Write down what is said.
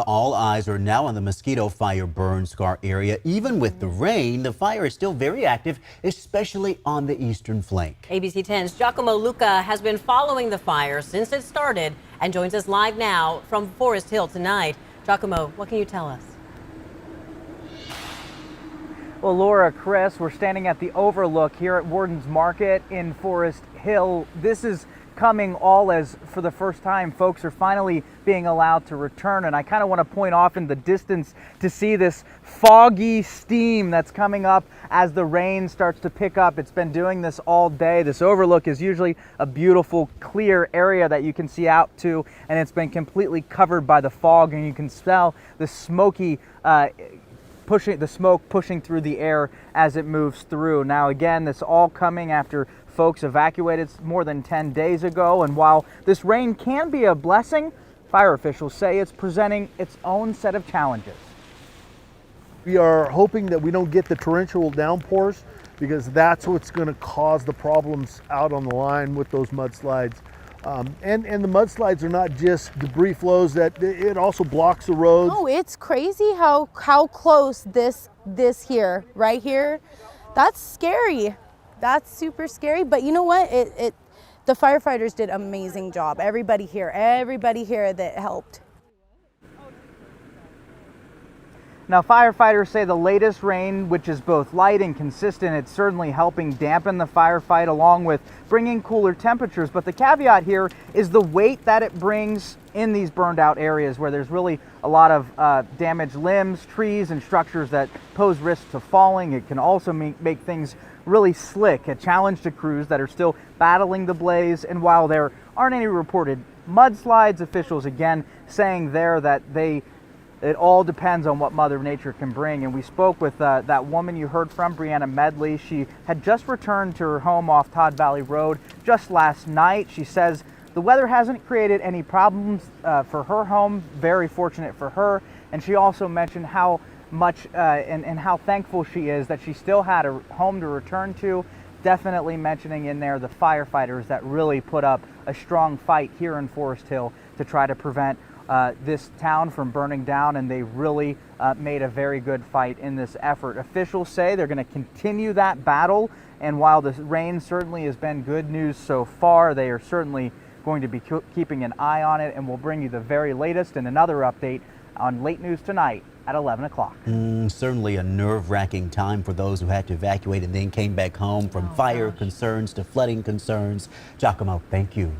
All eyes are now on the Mosquito Fire burn scar area. Even with the rain, the fire is still very active, especially on the eastern flank. ABC 10's Giacomo Luca has been following the fire since it started and joins us live now from Forest Hill tonight. Giacomo, what can you tell us? Well, Laura, Chris, we're standing at the overlook here at Warden's Market in Forest Hill. This is coming all as for the first time folks are finally being allowed to return, and I kind of want to point off in the distance to see this foggy steam that's coming up as the rain starts to pick up. It's been doing this all day. This overlook is usually a beautiful clear area that you can see out to, and it's been completely covered by the fog, and you can smell the smoky the smoke pushing through the air as it moves through. Now again, this all coming after folks evacuated more than 10 days ago, and while this rain can be a blessing, fire officials say it's presenting its own set of challenges. We are hoping that we don't get the torrential downpours, because that's what's going to cause the problems out on the line with those mudslides. And the mudslides are not just debris flows, that it also blocks the roads. Oh, it's crazy how close this here, right here, that's scary. That's super scary. But you know what? The firefighters did an amazing job. Everybody here that helped. Now, firefighters say the latest rain, which is both light and consistent, it's certainly helping dampen the firefight along with bringing cooler temperatures. But the caveat here is the weight that it brings in these burned out areas where there's really a lot of damaged limbs, trees, and structures that pose risks of falling. It can also make things really slick, a challenge to crews that are still battling the blaze. And while there aren't any reported mudslides, officials again saying there that it all depends on what Mother Nature can bring. And we spoke with that woman you heard from, Brianna Medley. She had just returned to her home off Todd Valley Road just last night. She says the weather hasn't created any problems for her home, very fortunate for her. And she also mentioned how much and how thankful she is that she still had a home to return to. Definitely mentioning in there the firefighters that really put up a strong fight here in Forest Hill to try to prevent this town from burning down, and they really made a very good fight in this effort. Officials say they're going to continue that battle, and while the rain certainly has been good news so far, they are certainly going to be keeping an eye on it, and we'll bring you the very latest and another update on Late News tonight at 11 o'clock. Certainly a nerve-wracking time for those who had to evacuate and then came back home from fire concerns to flooding concerns. Giacomo, thank you.